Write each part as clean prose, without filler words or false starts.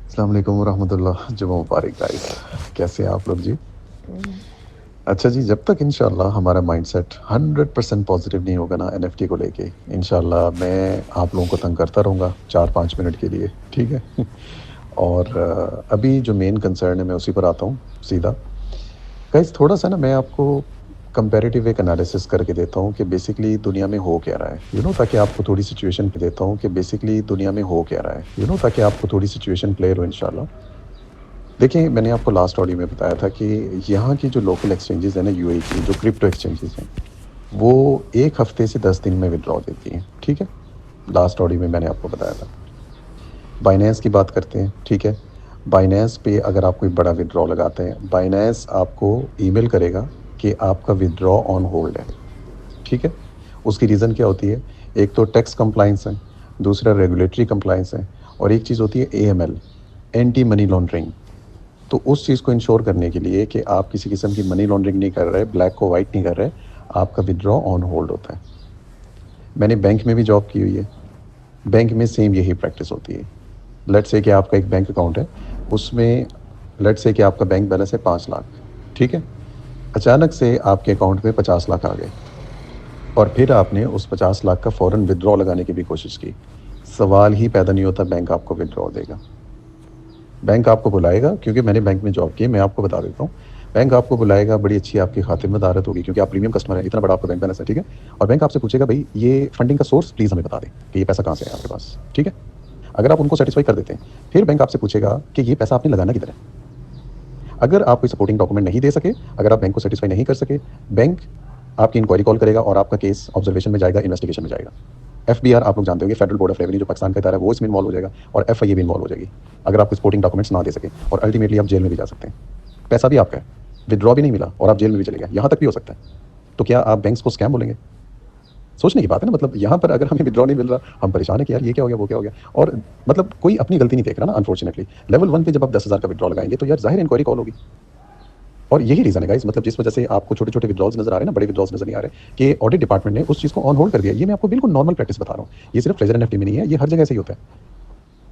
अस्सलाम वालेकुम रहमतुल्लाह। जुमा मुबारक गाइस। कैसे हैं आप लोग जी? अच्छा जी, जब तक इंशाल्लाह हमारा माइंडसेट 100% पॉजिटिव नहीं होगा ना एनएफटी को लेके, इंशाल्लाह मैं आप लोगों को तंग करता रहूँगा 4-5 मिनट के लिए, ठीक है? और अभी जो मेन कंसर्न है मैं उसी पर आता हूँ सीधा। गाइस थोड़ा-सा ना मैं आपको कंपैरेटिव एक एनालिसिस करके देता हूँ कि बेसिकली दुनिया में हो क्या रहा है, ताकि आपको थोड़ी सिचुएशन देता हूँ कि बेसिकली दुनिया में हो क्या रहा है, ताकि आपको थोड़ी सिचुएशन क्लियर हो इंशाल्लाह। देखिए, मैंने आपको लास्ट ऑडियो में बताया था कि यहाँ की जो लोकल एक्सचेंजेज़ हैं ना यूएई की, जो क्रिप्टो एक्सचेंजेज़ हैं, वो 1 हफ्ते से 10 दिन में विथड्रॉ देती हैं, ठीक है? लास्ट ऑडियो में मैंने आपको बताया था। बाइनेंस की बात करते हैं, ठीक है? बाइनेंस पे अगर आप कोई बड़ा विथड्रॉ लगाते हैं, बाइनेंस आपको ईमेल करेगा कि आपका विथड्रॉ ऑन होल्ड है, ठीक है? उसकी रीज़न क्या होती है? एक तो टैक्स कंप्लायंस है, दूसरा रेगुलेटरी कंप्लायंस है और एक चीज़ होती है एएमएल, एंटी मनी लॉन्ड्रिंग। तो उस चीज़ को इंश्योर करने के लिए कि आप किसी किस्म की मनी लॉन्ड्रिंग नहीं कर रहे, ब्लैक को वाइट नहीं कर रहे, आपका विथड्रॉ ऑन होल्ड होता है। मैंने बैंक में भी जॉब की हुई है, बैंक में सेम यही प्रैक्टिस होती है। लेट्स से कि आपका एक बैंक अकाउंट है, उसमें लेट्स से कि आपका बैंक बैलेंस है 5 लाख, ठीक है? अचानक से आपके अकाउंट में 50 लाख आ गए और फिर आपने उस 50 लाख का फ़ौरन विथड्रॉ लगाने की भी कोशिश की। सवाल ही पैदा नहीं होता बैंक आपको विथड्रॉ देगा। बैंक आपको बुलाएगा, क्योंकि मैंने बैंक में जॉब की है, मैं आपको बता देता हूँ। बैंक आपको बुलाएगा, बड़ी अच्छी आपकी खातिरमदारत होगी क्योंकि आप प्रीमियम कस्टमर हैं, इतना बड़ा आपका बैंक बैलेंस है, ठीक है? और बैंक आपसे पूछेगा, भई ये फंडिंग का सोर्स प्लीज़ हमें बता दें कि ये पैसा कहाँ से है आपके पास, ठीक है? अगर आप उनको सैटिस्फाई कर देते हैं, फिर बैंक आपसे पूछेगा कि ये पैसा आपने लगाना किधर है? अगर आप कोई सपोर्टिंग डॉक्यूमेंट नहीं दे सके, अगर आप बैंक को सैटिस्फाई नहीं कर सके, बैंक आपकी इंक्वायरी कॉल करेगा और आपका केस ऑब्जर्वेशन में जाएगा, इन्वेस्टिगेशन में जाएगा। एफबीआर आप लोग जानते होंगे, फेडरल बोर्ड ऑफ रेवेन्यू जो पाकिस्तान का इदारा है, वो इसमें इन्वॉल्व हो जाएगा और एफआईए भी इन्वॉल्व हो जाएगी, अगर आप सपोर्टिंग डॉक्यूमेंट्स ना दे सके और अल्टीमेटली आप जेल में भी जा सकते हैं। पैसा भी आपका है, विथड्रॉ भी नहीं मिला और आप जेल में भी चले गए, यहाँ तक भी हो सकता है। तो क्या आप बैंक्स को स्कैम बोलेंगे? सोचने की बात है ना, मतलब यहाँ पर अगर हमें विथड्रॉ नहीं मिल रहा, हम परेशान है कि यार ये क्या हो गया, वो क्या हो गया, और मतलब कोई अपनी गलती नहीं देख रहा ना अनफॉर्चुनेटली। लेवल 1 पे जब आप 10,000 का विथड्रॉ लगाएंगे तो यार ज़ाहिर इंक्वायरी कॉल होगी। और यही रीज़न है गाइस, मतलब जिस वजह से आपको छोटे-छोटे विथड्रॉल्स नज़र आ रहे हैं ना, बड़े विथड्रॉल्स नज़र नहीं आ रहे, कि ऑडिट डिपार्टमेंट ने उस चीज़ को ऑन होल्ड कर दिया। ये मैं आपको बिल्कुल नॉर्मल प्रैक्टिस बता रहा हूँ। ये सिर्फ ट्रेजर एनएफटी में नहीं है, ये हर जगह ऐसे ही होता है।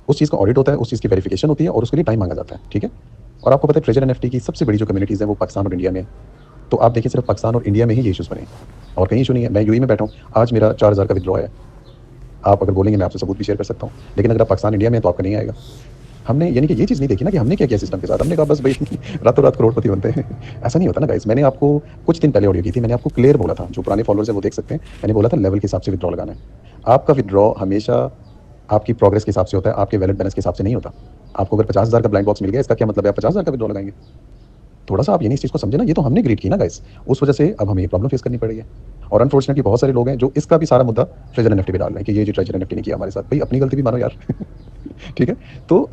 उस चीज़ का ऑडिट होता है, उस चीज़ की वेरिफिकेशन होती है और उसके लिए टाइम मांगा जाता है, ठीक है? और आपको पता है ट्रेजर एनएफटी की सबसे बड़ी जो कम्युनिटीज़ हैं वो पाकिस्तान और इंडिया में है। तो आप देखिए, सिर्फ पाकिस्तान और इंडिया में ही ये इश्यूज़ बने हैं और कहीं इश्यू नहीं है। मैं यूएई में बैठा हूँ, आज मेरा 4,000 का विथड्रॉ है। आप अगर बोलेंगे मैं आपसे सबूत भी शेयर कर सकता हूँ, लेकिन अगर आप पाकिस्तान इंडिया में हैं तो आपका नहीं आएगा। हमने यानी कि ये चीज़ नहीं देखी ना कि हमने क्या किया सिस्टम के साथ। हमने कहा बस भई रातों रात करोड़पति बनते हैं। ऐसा नहीं होता ना गाइस। मैंने आपको कुछ दिन पहले ऑडियो की थी, मैंने आपको क्लियर बोला था, जो पुराने फॉलोअर्स हैं वो देख सकते हैं। मैंने बोला था लेवल के हिसाब से विथड्रॉ लगाना है। आपका विथड्रॉ हमेशा आपकी प्रोग्रेस के हिसाब से होता है, आपके वैलेट बैलेंस के हिसाब से नहीं होता। आपको अगर 50,000 का ब्लाइंड बॉक्स मिल गया, इसका क्या मतलब है आप 50,000 का विथड्रॉ लगाएँगे? थोड़ा-सा आप ये नहीं इस चीज़ को समझे ना, ये तो हमने क्रिएट की ना गाइस। उस वजह से अब हमें ये प्रॉब्लम फेस करनी पड़ रही है। और अनफॉर्चुनेटली बहुत सारे लोग हैं जो इसका भी सारा मुद्दा ट्रेजर एनएफटी पे डाल रहे हैं कि ये जो ट्रेजर एनएफटी ने किया हमारे साथ। भई अपनी गलती भी मानो यार। ठीक है? तो